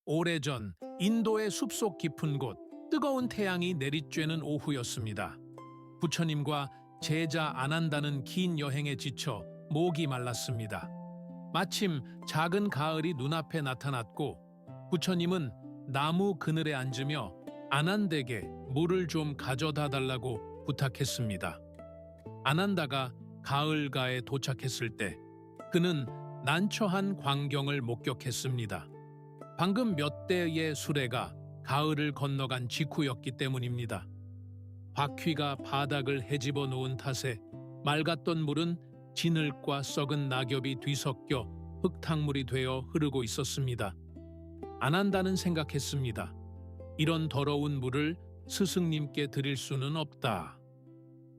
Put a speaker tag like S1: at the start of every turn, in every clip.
S1: 오래전 인도의 숲속 깊은 곳, 뜨거운 태양이 내리쬐는 오후였습니다. 부처님과 제자 아난다는 긴 여행에 지쳐 목이 말랐습니다. 마침 작은 가을이 눈앞에 나타났고 부처님은 나무 그늘에 앉으며 아난다에게 물을 좀 가져다 달라고 부탁했습니다. 아난다가 가을가에 도착했을 때 그는 난처한 광경을 목격했습니다. 방금 몇 대의 수레가 가을을 건너간 직후였기 때문입니다. 바퀴가 바닥을 헤집어 놓은 탓에 맑았던 물은 진흙과 썩은 낙엽이 뒤섞여 흙탕물이 되어 흐르고 있었습니다. 아난다는 생각했습니다. 이런 더러운 물을 스승님께 드릴 수는 없다.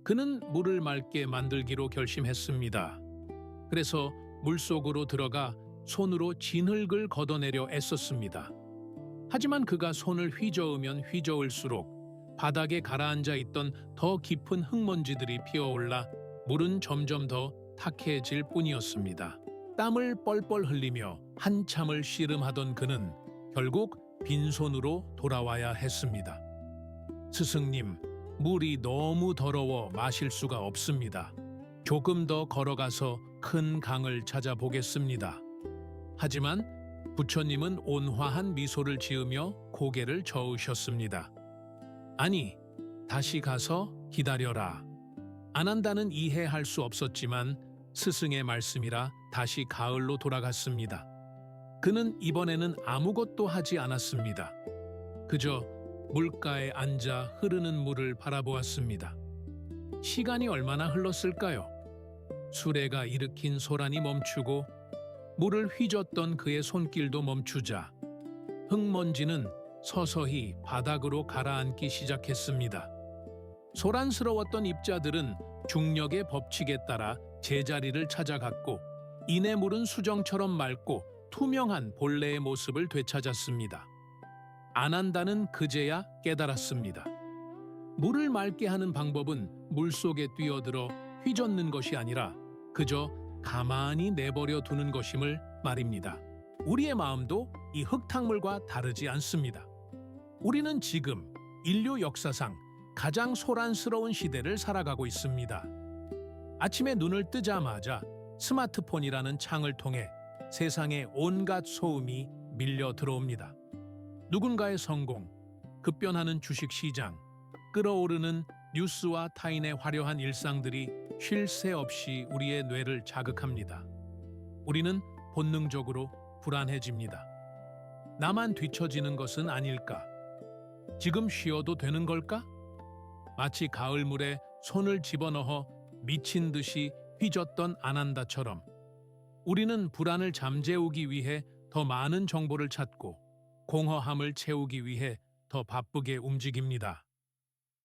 S1: 그는 물을 맑게 만들기로 결심했습니다. 그래서 물속으로 들어가 손으로 진흙을 걷어내려 애썼습니다. 하지만 그가 손을 휘저으면 휘저을수록 바닥에 가라앉아 있던 더 깊은 흙먼지들이 피어올라 물은 점점 더 탁해질 뿐이었습니다. 땀을 뻘뻘 흘리며 한참을 씨름하던 그는 결국 빈손으로 돌아와야 했습니다. 스승님, 물이 너무 더러워 마실 수가 없습니다. 조금 더 걸어가서 큰 강을 찾아보겠습니다. 하지만 부처님은 온화한 미소를 지으며 고개를 저으셨습니다. 아니, 다시 가서 기다려라. 아난다는 이해할 수 없었지만 스승의 말씀이라 다시 가을로 돌아갔습니다. 그는 이번에는 아무것도 하지 않았습니다. 그저 물가에 앉아 흐르는 물을 바라보았습니다. 시간이 얼마나 흘렀을까요? 수레가 일으킨 소란이 멈추고 물을 휘젓던 그의 손길도 멈추자 흙먼지는 서서히 바닥으로 가라앉기 시작했습니다. 소란스러웠던 입자들은 중력의 법칙에 따라 제자리를 찾아갔고 이내 물은 수정처럼 맑고 투명한 본래의 모습을 되찾았습니다. 아난다는 그제야 깨달았습니다. 물을 맑게 하는 방법은 물속에 뛰어들어 휘젓는 것이 아니라 그저 가만히 내버려 두는 것임을 말입니다. 우리의 마음도 이 흙탕물과 다르지 않습니다. 우리는 지금 인류 역사상 가장 소란스러운 시대를 살아가고 있습니다. 아침에 눈을 뜨자마자 스마트폰이라는 창을 통해 세상의 온갖 소음이 밀려 들어옵니다. 누군가의 성공, 급변하는 주식시장, 끓어오르는 뉴스와 타인의 화려한 일상들이 쉴 새 없이 우리의 뇌를 자극합니다. 우리는 본능적으로 불안해집니다. 나만 뒤처지는 것은 아닐까? 지금 쉬어도 되는 걸까? 마치 가을물에 손을 집어넣어 미친 듯이 휘젓던 아난다처럼 우리는 불안을 잠재우기 위해 더 많은 정보를 찾고 공허함을 채우기 위해 더 바쁘게 움직입니다.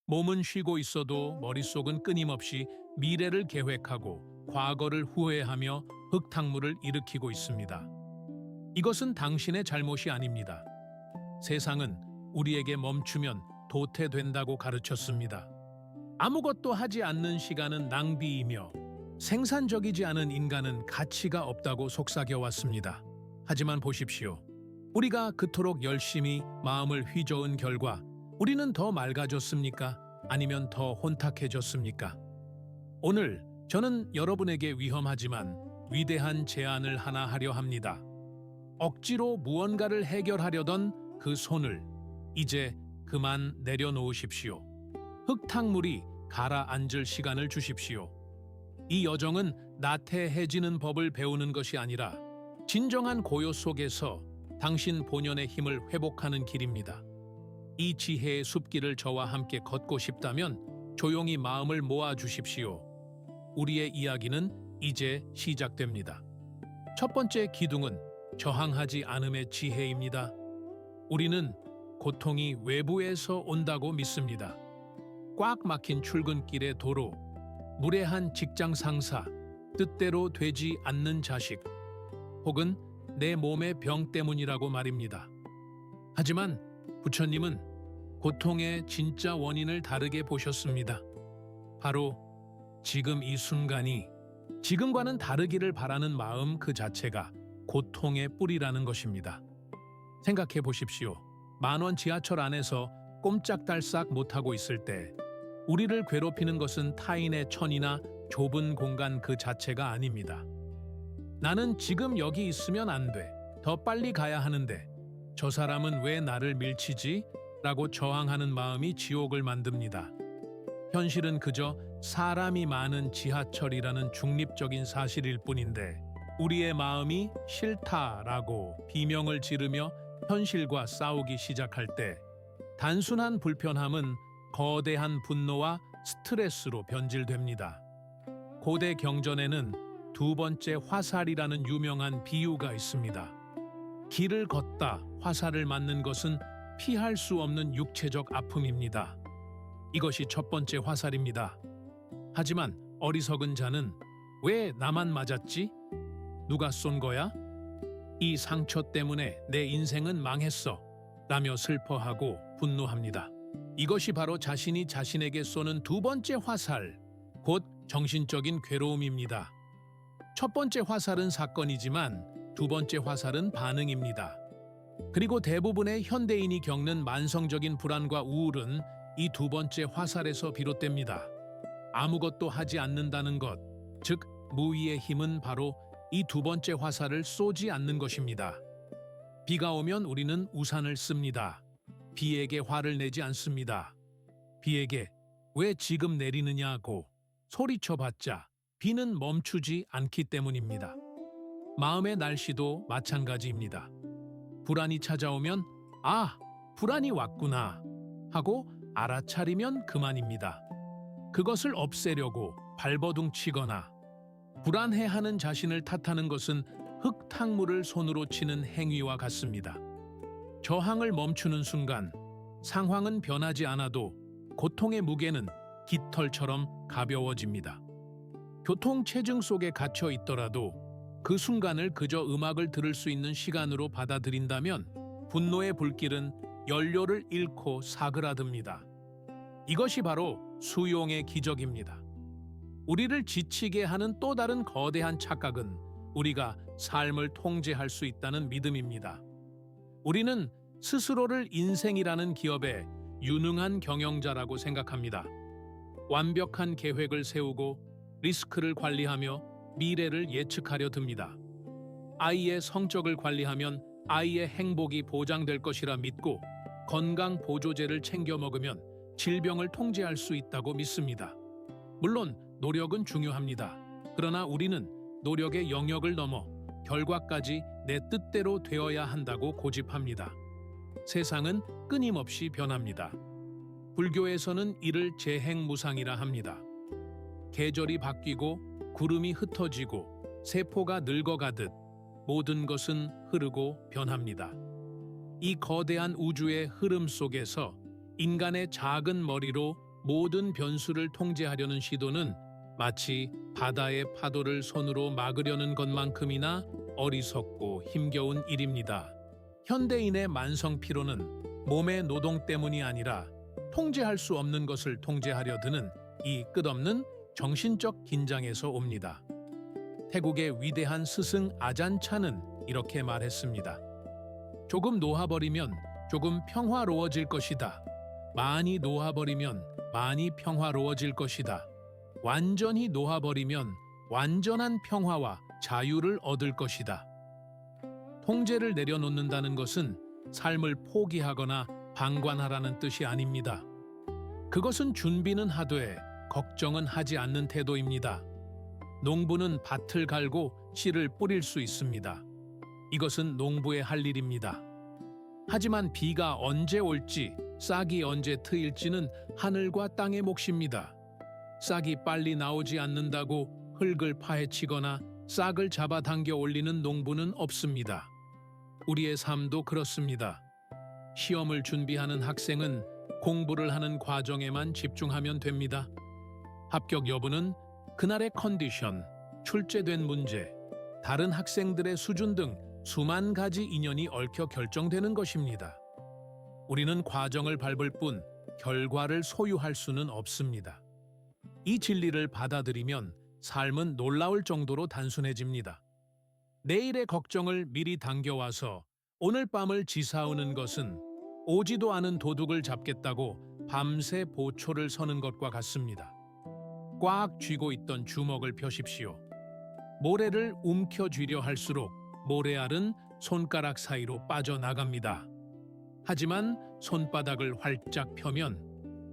S1: 몸은 쉬고 있어도 머릿속은 끊임없이 미래를 계획하고 과거를 후회하며 흙탕물을 일으키고 있습니다. 이것은 당신의 잘못이 아닙니다. 세상은 우리에게 멈추면 도태된다고 가르쳤습니다. 아무것도 하지 않는 시간은 낭비이며 생산적이지 않은 인간은 가치가 없다고 속삭여왔습니다. 하지만 보십시오. 우리가 그토록 열심히 마음을 휘저은 결과 우리는 더 맑아졌습니까? 아니면 더 혼탁해졌습니까? 오늘 저는 여러분에게 위험하지만 위대한 제안을 하나 하려 합니다. 억지로 무언가를 해결하려던 그 손을 이제 그만 내려놓으십시오. 흙탕물이 가라앉을 시간을 주십시오. 이 여정은 나태해지는 법을 배우는 것이 아니라 진정한 고요 속에서 당신 본연의 힘을 회복하는 길입니다. 이 지혜의 숲길을 저와 함께 걷고 싶다면 조용히 마음을 모아 주십시오. 우리의 이야기는 이제 시작됩니다. 첫 번째 기둥은 저항하지 않음의 지혜입니다. 우리는 고통이 외부에서 온다고 믿습니다. 꽉 막힌 출근길의 도로, 무례한 직장 상사, 뜻대로 되지 않는 자식, 혹은 내 몸의 병 때문이라고 말입니다. 하지만 부처님은 고통의 진짜 원인을 다르게 보셨습니다. 바로 지금 이 순간이 지금과는 다르기를 바라는 마음 그 자체가 고통의 뿌리라는 것입니다. 생각해 보십시오. 10,000원 지하철 안에서 꼼짝달싹 못하고 있을 때 우리를 괴롭히는 것은 타인의 천이나 좁은 공간 그 자체가 아닙니다. 나는 지금 여기 있으면 안 돼. 더 빨리 가야 하는데 저 사람은 왜 나를 밀치지? 라고 저항하는 마음이 지옥을 만듭니다. 현실은 그저 사람이 많은 지하철이라는 중립적인 사실일 뿐인데 우리의 마음이 싫다라고 비명을 지르며 현실과 싸우기 시작할 때 단순한 불편함은 거대한 분노와 스트레스로 변질됩니다. 고대 경전에는 두 번째 화살이라는 유명한 비유가 있습니다. 길을 걷다 화살을 맞는 것은 피할 수 없는 육체적 아픔입니다. 이것이 첫 번째 화살입니다. 하지만 어리석은 자는 왜 나만 맞았지? 누가 쏜 거야? 이 상처 때문에 내 인생은 망했어. 라며 슬퍼하고 분노합니다. 이것이 바로 자신이 자신에게 쏘는 두 번째 화살, 곧 정신적인 괴로움입니다. 첫 번째 화살은 사건이지만 두 번째 화살은 반응입니다. 그리고 대부분의 현대인이 겪는 만성적인 불안과 우울은 이 두 번째 화살에서 비롯됩니다. 아무것도 하지 않는다는 것, 즉 무의의 힘은 바로 이 두 번째 화살을 쏘지 않는 것입니다. 비가 오면 우리는 우산을 씁니다. 비에게 화를 내지 않습니다. 비에게 왜 지금 내리느냐고 소리쳐봤자 비는 멈추지 않기 때문입니다. 마음의 날씨도 마찬가지입니다. 불안이 찾아오면 아, 불안이 왔구나 하고 알아차리면 그만입니다. 그것을 없애려고 발버둥치거나 불안해하는 자신을 탓하는 것은 흙탕물을 손으로 치는 행위와 같습니다. 저항을 멈추는 순간 상황은 변하지 않아도 고통의 무게는 깃털처럼 가벼워집니다. 교통체증 속에 갇혀 있더라도 그 순간을 그저 음악을 들을 수 있는 시간으로 받아들인다면 분노의 불길은 연료를 잃고 사그라듭니다. 이것이 바로 수용의 기적입니다. 우리를 지치게 하는 또 다른 거대한 착각은 우리가 삶을 통제할 수 있다는 믿음입니다. 우리는 스스로를 인생이라는 기업의 유능한 경영자라고 생각합니다. 완벽한 계획을 세우고 리스크를 관리하며 미래를 예측하려 듭니다. 아이의 성적을 관리하면 아이의 행복이 보장될 것이라 믿고 건강 보조제를 챙겨 먹으면 질병을 통제할 수 있다고 믿습니다. 물론 노력은 중요합니다. 그러나 우리는 노력의 영역을 넘어 결과까지 내 뜻대로 되어야 한다고 고집합니다. 세상은 끊임없이 변합니다. 불교에서는 이를 재행무상이라 합니다. 계절이 바뀌고 구름이 흩어지고 세포가 늙어가듯 모든 것은 흐르고 변합니다. 이 거대한 우주의 흐름 속에서 인간의 작은 머리로 모든 변수를 통제하려는 시도는 마치 바다의 파도를 손으로 막으려는 것만큼이나 어리석고 힘겨운 일입니다. 현대인의 만성 피로는 몸의 노동 때문이 아니라 통제할 수 없는 것을 통제하려 드는 이 끝없는 정신적 긴장에서 옵니다. 태국의 위대한 스승 아잔차는 이렇게 말했습니다. 조금 놓아버리면 조금 평화로워질 것이다. 많이 놓아버리면 많이 평화로워질 것이다. 완전히 놓아버리면 완전한 평화와 자유를 얻을 것이다. 통제를 내려놓는다는 것은 삶을 포기하거나 방관하라는 뜻이 아닙니다. 그것은 준비는 하되 걱정은 하지 않는 태도입니다. 농부는 밭을 갈고 씨를 뿌릴 수 있습니다. 이것은 농부의 할 일입니다. 하지만 비가 언제 올지, 싹이 언제 트일지는 하늘과 땅의 몫입니다. 싹이 빨리 나오지 않는다고 흙을 파헤치거나 싹을 잡아당겨 올리는 농부는 없습니다. 우리의 삶도 그렇습니다. 시험을 준비하는 학생은 공부를 하는 과정에만 집중하면 됩니다. 합격 여부는 그날의 컨디션, 출제된 문제, 다른 학생들의 수준 등 수만 가지 인연이 얽혀 결정되는 것입니다. 우리는 과정을 밟을 뿐 결과를 소유할 수는 없습니다. 이 진리를 받아들이면 삶은 놀라울 정도로 단순해집니다. 내일의 걱정을 미리 당겨와서 오늘 밤을 지사우는 것은 오지도 않은 도둑을 잡겠다고 밤새 보초를 서는 것과 같습니다. 꽉 쥐고 있던 주먹을 펴십시오. 모래를 움켜쥐려 할수록 모래알은 손가락 사이로 빠져나갑니다. 하지만 손바닥을 활짝 펴면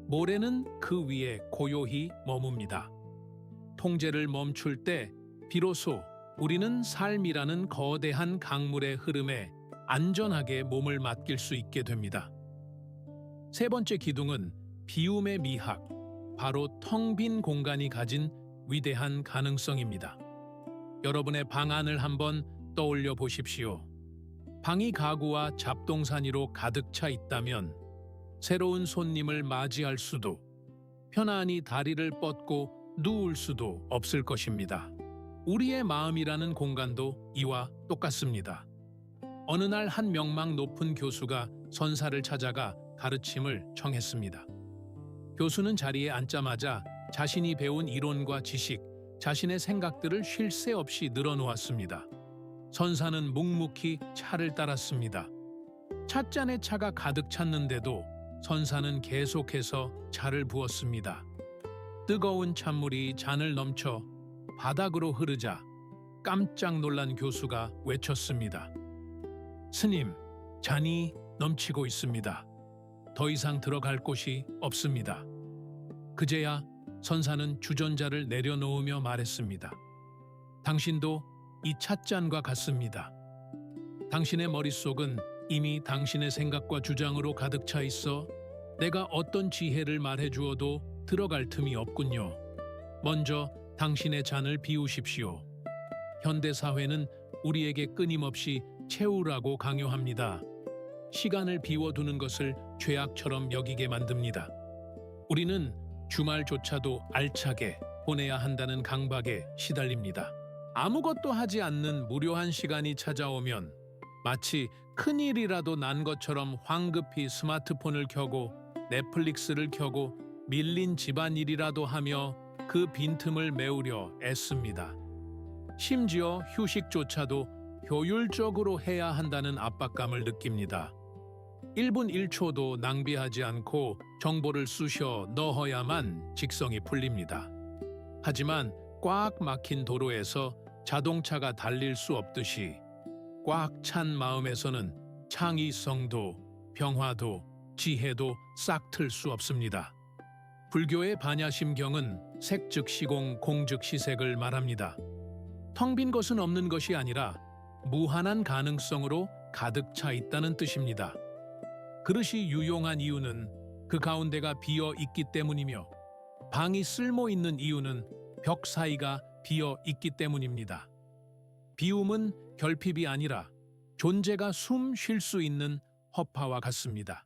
S1: 모래는 그 위에 고요히 머뭅니다. 통제를 멈출 때 비로소 우리는 삶이라는 거대한 강물의 흐름에 안전하게 몸을 맡길 수 있게 됩니다. 세 번째 기둥은 비움의 미학, 바로 텅 빈 공간이 가진 위대한 가능성입니다. 여러분의 방 안을 한번 떠올려 보십시오. 방이 가구와 잡동사니로 가득 차 있다면 새로운 손님을 맞이할 수도, 편안히 다리를 뻗고 누울 수도 없을 것입니다. 우리의 마음이라는 공간도 이와 똑같습니다. 어느 날 한 명망 높은 교수가 선사를 찾아가 가르침을 청했습니다. 교수는 자리에 앉자마자 자신이 배운 이론과 지식, 자신의 생각들을 쉴 새 없이 늘어놓았습니다. 선사는 묵묵히 차를 따랐습니다. 찻잔에 차가 가득 찼는데도 선사는 계속해서 차를 부었습니다. 뜨거운 찬물이 잔을 넘쳐 바닥으로 흐르자 깜짝 놀란 교수가 외쳤습니다. 스님, 잔이 넘치고 있습니다. 더 이상 들어갈 곳이 없습니다. 그제야 선사는 주전자를 내려놓으며 말했습니다. 당신도 이 찻잔과 같습니다. 당신의 머릿속은 이미 당신의 생각과 주장으로 가득 차 있어 내가 어떤 지혜를 말해주어도 들어갈 틈이 없군요. 먼저 당신의 잔을 비우십시오. 현대사회는 우리에게 끊임없이 채우라고 강요합니다. 시간을 비워두는 것을 죄악처럼 여기게 만듭니다. 우리는 주말조차도 알차게 보내야 한다는 강박에 시달립니다. 아무것도 하지 않는 무료한 시간이 찾아오면 마치 큰일이라도 난 것처럼 황급히 스마트폰을 켜고 넷플릭스를 켜고 밀린 집안일이라도 하며 그 빈틈을 메우려 애씁니다. 심지어 휴식조차도 효율적으로 해야 한다는 압박감을 느낍니다. 1분 1초도 낭비하지 않고 정보를 쑤셔 넣어야만 직성이 풀립니다. 하지만 꽉 막힌 도로에서 자동차가 달릴 수 없듯이 꽉 찬 마음에서는 창의성도 평화도 지혜도 싹 틀 수 없습니다. 불교의 반야심경은 색즉시공 공즉시색을 말합니다. 텅 빈 것은 없는 것이 아니라 무한한 가능성으로 가득 차 있다는 뜻입니다. 그릇이 유용한 이유는 그 가운데가 비어 있기 때문이며 방이 쓸모 있는 이유는 벽 사이가 비어 있기 때문입니다. 비움은 결핍이 아니라 존재가 숨 쉴 수 있는 허파와 같습니다.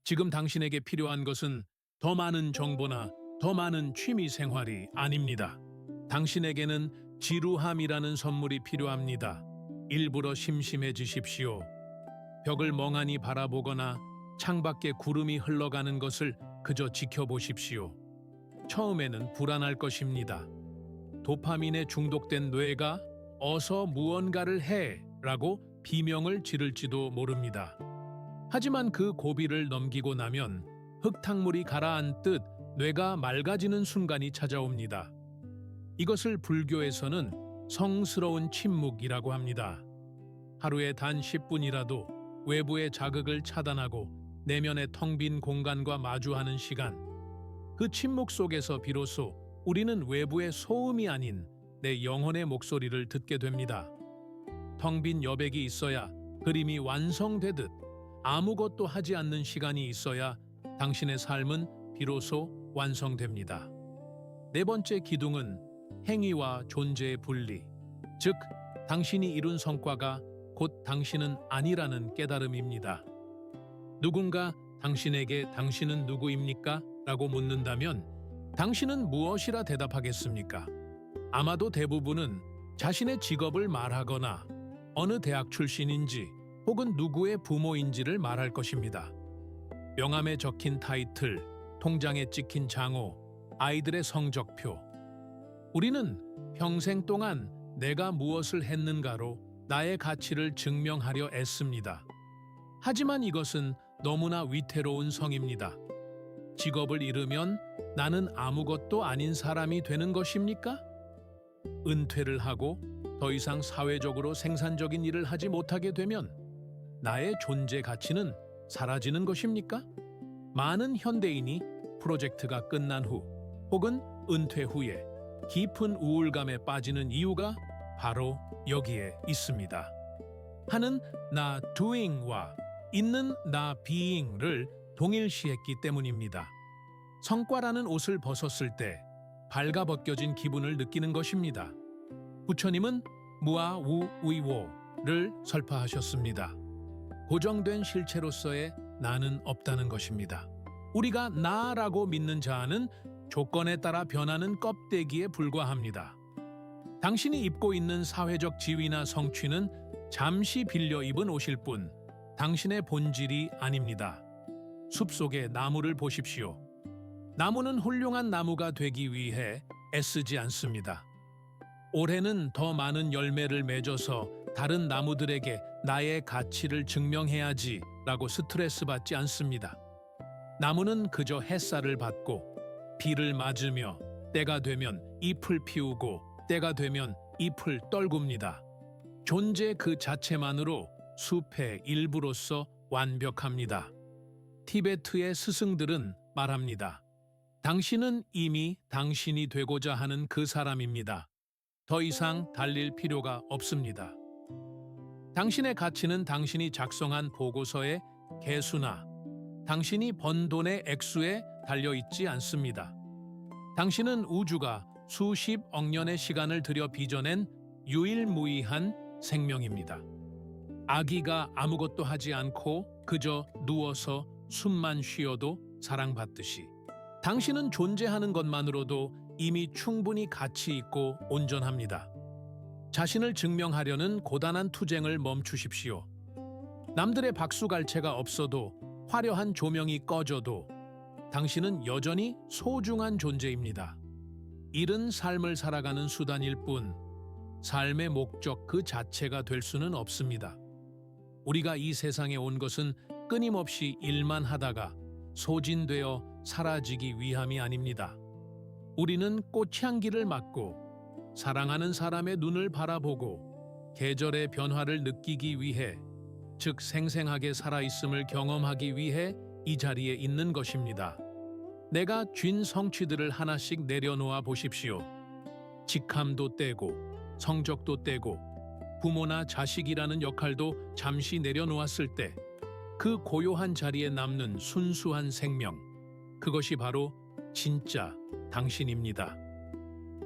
S1: 지금 당신에게 필요한 것은 더 많은 정보나 더 많은 취미 생활이 아닙니다. 당신에게는 지루함이라는 선물이 필요합니다. 일부러 심심해지십시오. 벽을 멍하니 바라보거나 창밖에 구름이 흘러가는 것을 그저 지켜보십시오. 처음에는 불안할 것입니다. 도파민에 중독된 뇌가 어서 무언가를 해 라고 비명을 지를지도 모릅니다. 하지만 그 고비를 넘기고 나면 흙탕물이 가라앉듯 뇌가 맑아지는 순간이 찾아옵니다. 이것을 불교에서는 성스러운 침묵이라고 합니다. 하루에 단 10분이라도 외부의 자극을 차단하고 내면의 텅 빈 공간과 마주하는 시간. 그 침묵 속에서 비로소 우리는 외부의 소음이 아닌 내 영혼의 목소리를 듣게 됩니다. 텅 빈 여백이 있어야 그림이 완성되듯 아무것도 하지 않는 시간이 있어야 당신의 삶은 비로소 완성됩니다. 네 번째 기둥은 행위와 존재의 분리, 즉 당신이 이룬 성과가 곧 당신은 아니라는 깨달음입니다. 누군가 당신에게 당신은 누구입니까? 라고 묻는다면 당신은 무엇이라 대답하겠습니까? 아마도 대부분은 자신의 직업을 말하거나 어느 대학 출신인지 혹은 누구의 부모인지를 말할 것입니다. 명함에 적힌 타이틀, 통장에 찍힌 장호, 아이들의 성적표. 우리는 평생 동안 내가 무엇을 했는가로 나의 가치를 증명하려 애씁니다. 하지만 이것은 너무나 위태로운 성입니다. 직업을 잃으면 나는 아무것도 아닌 사람이 되는 것입니까? 은퇴를 하고 더 이상 사회적으로 생산적인 일을 하지 못하게 되면 나의 존재 가치는 사라지는 것입니까? 많은 현대인이 프로젝트가 끝난 후 혹은 은퇴 후에 깊은 우울감에 빠지는 이유가 바로 여기에 있습니다. 하는 나 doing와 있는 나 being를 동일시했기 때문입니다. 성과라는 옷을 벗었을 때 발가벗겨진 기분을 느끼는 것입니다. 부처님은 무아우위오를 설파하셨습니다. 고정된 실체로서의 나는 없다는 것입니다. 우리가 나라고 믿는 자아는 조건에 따라 변하는 껍데기에 불과합니다. 당신이 입고 있는 사회적 지위나 성취는 잠시 빌려 입은 옷일 뿐 당신의 본질이 아닙니다. 숲속의 나무를 보십시오. 나무는 훌륭한 나무가 되기 위해 애쓰지 않습니다. 올해는 더 많은 열매를 맺어서 다른 나무들에게 나의 가치를 증명해야지 라고 스트레스 받지 않습니다. 나무는 그저 햇살을 받고 비를 맞으며 때가 되면 잎을 피우고 때가 되면 잎을 떨굽니다. 존재 그 자체만으로 숲의 일부로서 완벽합니다. 티베트의 스승들은 말합니다. 당신은 이미 당신이 되고자 하는 그 사람입니다. 더 이상 달릴 필요가 없습니다. 당신의 가치는 당신이 작성한 보고서의 개수나 당신이 번 돈의 액수에 달려있지 않습니다. 당신은 우주가 수십억 년의 시간을 들여 빚어낸 유일무이한 생명입니다. 아기가 아무것도 하지 않고 그저 누워서 숨만 쉬어도 사랑받듯이 당신은 존재하는 것만으로도 이미 충분히 가치 있고 온전합니다. 자신을 증명하려는 고단한 투쟁을 멈추십시오. 남들의 박수갈채가 없어도 화려한 조명이 꺼져도 당신은 여전히 소중한 존재입니다. 이른 삶을 살아가는 수단일 뿐 삶의 목적 그 자체가 될 수는 없습니다. 우리가 이 세상에 온 것은 끊임없이 일만 하다가 소진되어 사라지기 위함이 아닙니다. 우리는 꽃향기를 맡고 사랑하는 사람의 눈을 바라보고 계절의 변화를 느끼기 위해, 즉 생생하게 살아있음을 경험하기 위해 이 자리에 있는 것입니다. 내가 쥔 성취들을 하나씩 내려놓아 보십시오. 직함도 떼고 성적도 떼고 부모나 자식이라는 역할도 잠시 내려놓았을 때 그 고요한 자리에 남는 순수한 생명, 그것이 바로 진짜 당신입니다.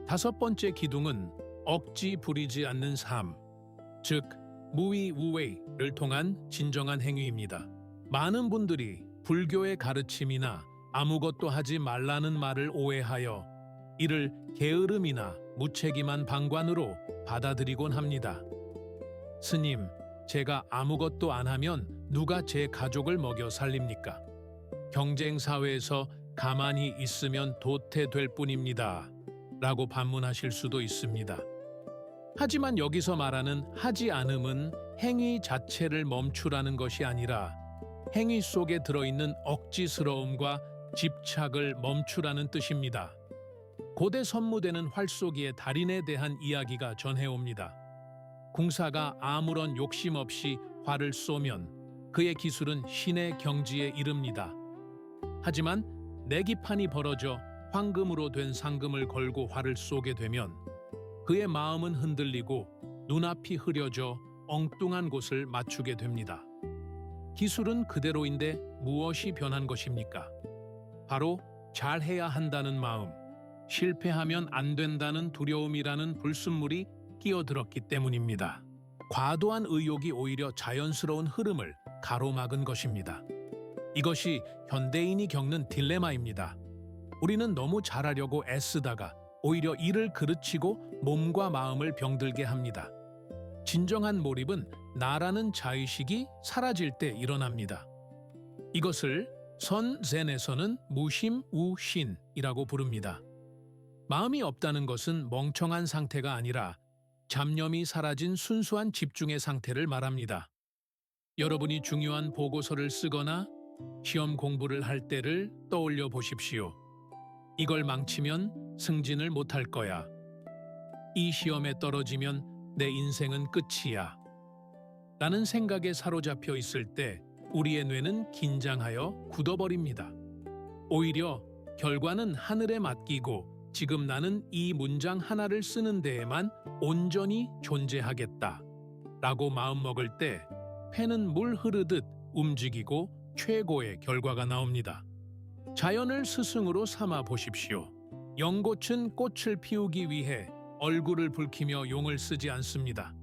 S1: 다섯 번째 기둥은 억지 부리지 않는 삶, 즉 무위우웨이를 통한 진정한 행위입니다. 많은 분들이 불교의 가르침이나 아무것도 하지 말라는 말을 오해하여 이를 게으름이나 무책임한 방관으로 받아들이곤 합니다. 스님, 제가 아무것도 안 하면 누가 제 가족을 먹여 살립니까? 경쟁사회에서 가만히 있으면 도태될 뿐입니다. 라고 반문하실 수도 있습니다. 하지만 여기서 말하는 하지 않음은 행위 자체를 멈추라는 것이 아니라 행위 속에 들어있는 억지스러움과 집착을 멈추라는 뜻입니다. 고대 선무대는 활쏘기의 달인에 대한 이야기가 전해옵니다. 궁사가 아무런 욕심 없이 활을 쏘면 그의 기술은 신의 경지에 이릅니다. 하지만 내기판이 벌어져 황금으로 된 상금을 걸고 활을 쏘게 되면 그의 마음은 흔들리고 눈앞이 흐려져 엉뚱한 곳을 맞추게 됩니다. 기술은 그대로인데 무엇이 변한 것입니까? 바로 잘해야 한다는 마음, 실패하면 안 된다는 두려움이라는 불순물이 끼어들었기 때문입니다. 과도한 의욕이 오히려 자연스러운 흐름을 가로막은 것입니다. 이것이 현대인이 겪는 딜레마입니다. 우리는 너무 잘하려고 애쓰다가 오히려 일을 그르치고 몸과 마음을 병들게 합니다. 진정한 몰입은 나라는 자의식이 사라질 때 일어납니다. 이것을 선젠에서는 무심우신이라고 부릅니다. 마음이 없다는 것은 멍청한 상태가 아니라 잡념이 사라진 순수한 집중의 상태를 말합니다. 여러분이 중요한 보고서를 쓰거나 시험 공부를 할 때를 떠올려 보십시오. 이걸 망치면 승진을 못할 거야. 이 시험에 떨어지면 내 인생은 끝이야. 라는 생각에 사로잡혀 있을 때 우리의 뇌는 긴장하여 굳어버립니다. 오히려 결과는 하늘에 맡기고 지금 나는 이 문장 하나를 쓰는 데에만 온전히 존재하겠다. 라고 마음먹을 때 펜은 물 흐르듯 움직이고 최고의 결과가 나옵니다. 자연을 스승으로 삼아 보십시오. 연꽃은 꽃을 피우기 위해 얼굴을 붉히며 용을 쓰지 않습니다.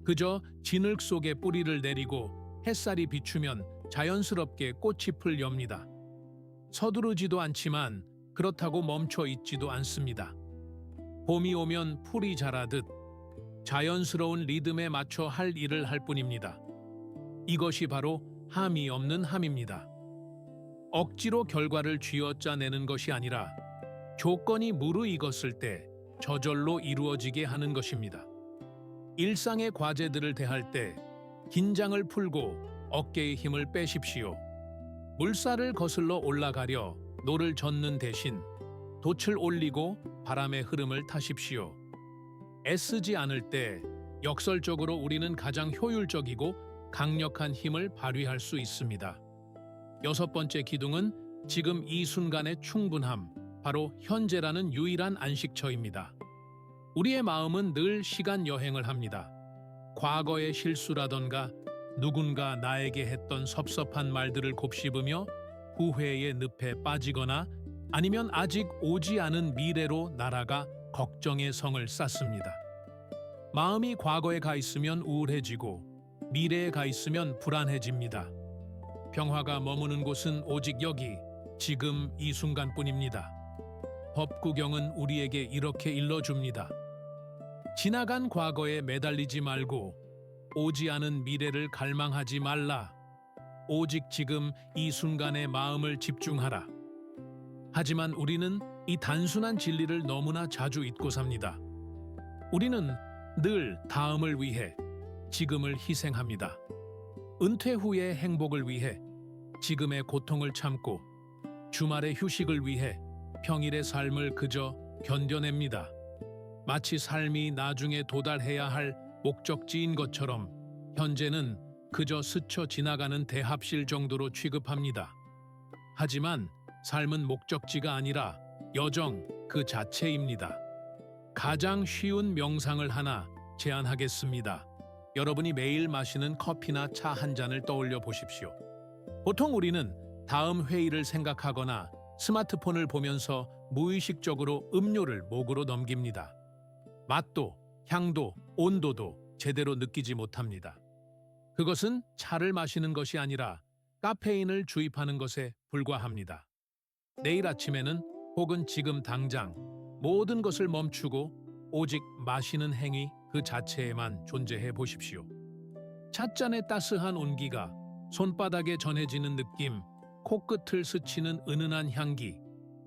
S1: 그저 진흙 속에 뿌리를 내리고 햇살이 비추면 자연스럽게 꽃잎을 엽니다. 서두르지도 않지만 그렇다고 멈춰 있지도 않습니다. 봄이 오면 풀이 자라듯 자연스러운 리듬에 맞춰 할 일을 할 뿐입니다. 이것이 바로 함이 없는 함입니다. 억지로 결과를 쥐어짜내는 것이 아니라 조건이 무르익었을 때 저절로 이루어지게 하는 것입니다. 일상의 과제들을 대할 때 긴장을 풀고 어깨의 힘을 빼십시오. 물살을 거슬러 올라가려 노를 젓는 대신 돛을 올리고 바람의 흐름을 타십시오. 애쓰지 않을 때 역설적으로 우리는 가장 효율적이고 강력한 힘을 발휘할 수 있습니다. 6번째 기둥은 지금 이 순간의 충분함, 바로 현재라는 유일한 안식처입니다. 우리의 마음은 늘 시간 여행을 합니다. 과거의 실수라던가 누군가 나에게 했던 섭섭한 말들을 곱씹으며 후회의 늪에 빠지거나 아니면 아직 오지 않은 미래로 날아가 걱정의 성을 쌓습니다. 마음이 과거에 가 있으면 우울해지고 미래에 가 있으면 불안해집니다. 평화가 머무는 곳은 오직 여기, 지금 이 순간뿐입니다. 법구경은 우리에게 이렇게 일러줍니다. 지나간 과거에 매달리지 말고 오지 않은 미래를 갈망하지 말라. 오직 지금 이 순간에 마음을 집중하라. 하지만 우리는 이 단순한 진리를 너무나 자주 잊고 삽니다. 우리는 늘 다음을 위해 지금을 희생합니다. 은퇴 후의 행복을 위해 지금의 고통을 참고 주말의 휴식을 위해 평일의 삶을 그저 견뎌냅니다. 마치 삶이 나중에 도달해야 할 목적지인 것처럼 현재는 그저 스쳐 지나가는 대합실 정도로 취급합니다. 하지만 삶은 목적지가 아니라 여정 그 자체입니다. 가장 쉬운 명상을 하나 제안하겠습니다. 여러분이 매일 마시는 커피나 차 한 잔을 떠올려 보십시오. 보통 우리는 다음 회의를 생각하거나 스마트폰을 보면서 무의식적으로 음료를 목으로 넘깁니다. 맛도, 향도, 온도도 제대로 느끼지 못합니다. 그것은 차를 마시는 것이 아니라 카페인을 주입하는 것에 불과합니다. 내일 아침에는 혹은 지금 당장 모든 것을 멈추고 오직 마시는 행위 그 자체에만 존재해 보십시오. 찻잔의 따스한 온기가 손바닥에 전해지는 느낌, 코끝을 스치는 은은한 향기,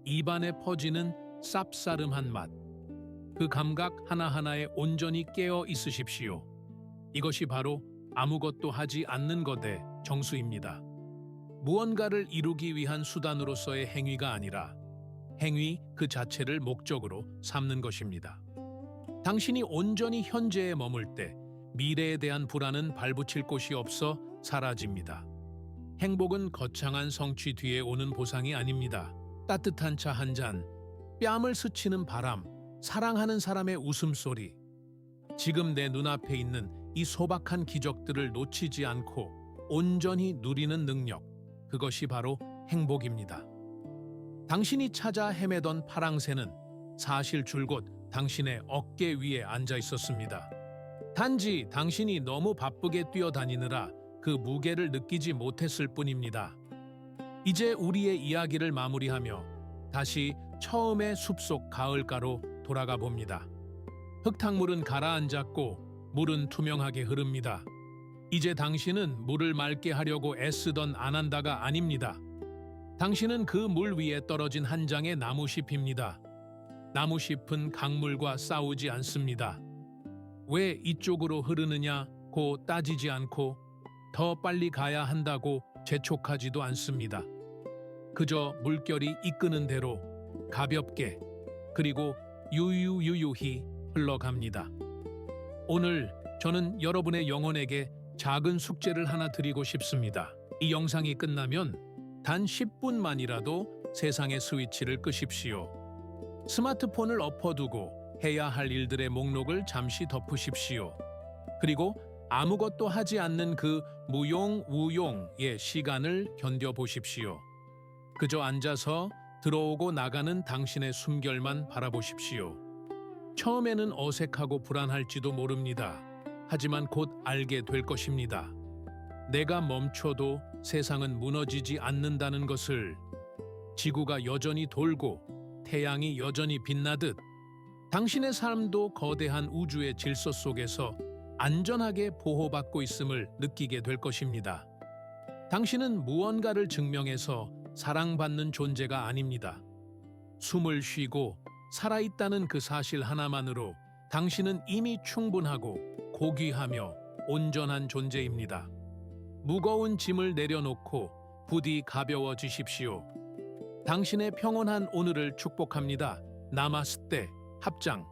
S1: 입안에 퍼지는 쌉싸름한 맛. 그 감각 하나하나에 온전히 깨어 있으십시오. 이것이 바로 아무것도 하지 않는 것의 정수입니다. 무언가를 이루기 위한 수단으로서의 행위가 아니라 행위 그 자체를 목적으로 삼는 것입니다. 당신이 온전히 현재에 머물 때 미래에 대한 불안은 발붙일 곳이 없어 사라집니다. 행복은 거창한 성취 뒤에 오는 보상이 아닙니다. 따뜻한 차 한 잔, 뺨을 스치는 바람, 사랑하는 사람의 웃음소리. 지금 내 눈앞에 있는 이 소박한 기적들을 놓치지 않고 온전히 누리는 능력, 그것이 바로 행복입니다. 당신이 찾아 헤매던 파랑새는 사실 줄곧 당신의 어깨 위에 앉아 있었습니다. 단지 당신이 너무 바쁘게 뛰어다니느라 그 무게를 느끼지 못했을 뿐입니다. 이제 우리의 이야기를 마무리하며 다시 처음의 숲속 가을가로 돌아가 봅니다. 흙탕물은 가라앉았고 물은 투명하게 흐릅니다. 이제 당신은 물을 맑게 하려고 애쓰던 아난다가 아닙니다. 당신은 그 물 위에 떨어진 한 장의 나무잎입니다. 나무잎은 강물과 싸우지 않습니다. 왜 이쪽으로 흐르느냐고 따지지 않고 더 빨리 가야 한다고 재촉하지도 않습니다. 그저 물결이 이끄는 대로 가볍게 그리고 유유유유히 흘러갑니다. 오늘 저는 여러분의 영혼에게 작은 숙제를 하나 드리고 싶습니다. 이 영상이 끝나면 단 10분만이라도 세상의 스위치를 끄십시오. 스마트폰을 엎어두고 해야 할 일들의 목록을 잠시 덮으십시오. 그리고 아무것도 하지 않는 그 무용우용의 시간을 견뎌보십시오. 그저 앉아서 들어오고 나가는 당신의 숨결만 바라보십시오. 처음에는 어색하고 불안할지도 모릅니다. 하지만 곧 알게 될 것입니다. 내가 멈춰도 세상은 무너지지 않는다는 것을, 지구가 여전히 돌고 태양이 여전히 빛나듯 당신의 삶도 거대한 우주의 질서 속에서 안전하게 보호받고 있음을 느끼게 될 것입니다. 당신은 무언가를 증명해서 사랑받는 존재가 아닙니다. 숨을 쉬고 살아있다는 그 사실 하나만으로 당신은 이미 충분하고 고귀하며 온전한 존재입니다. 무거운 짐을 내려놓고 부디 가벼워지십시오. 당신의 평온한 오늘을 축복합니다. 나마스테, 합장.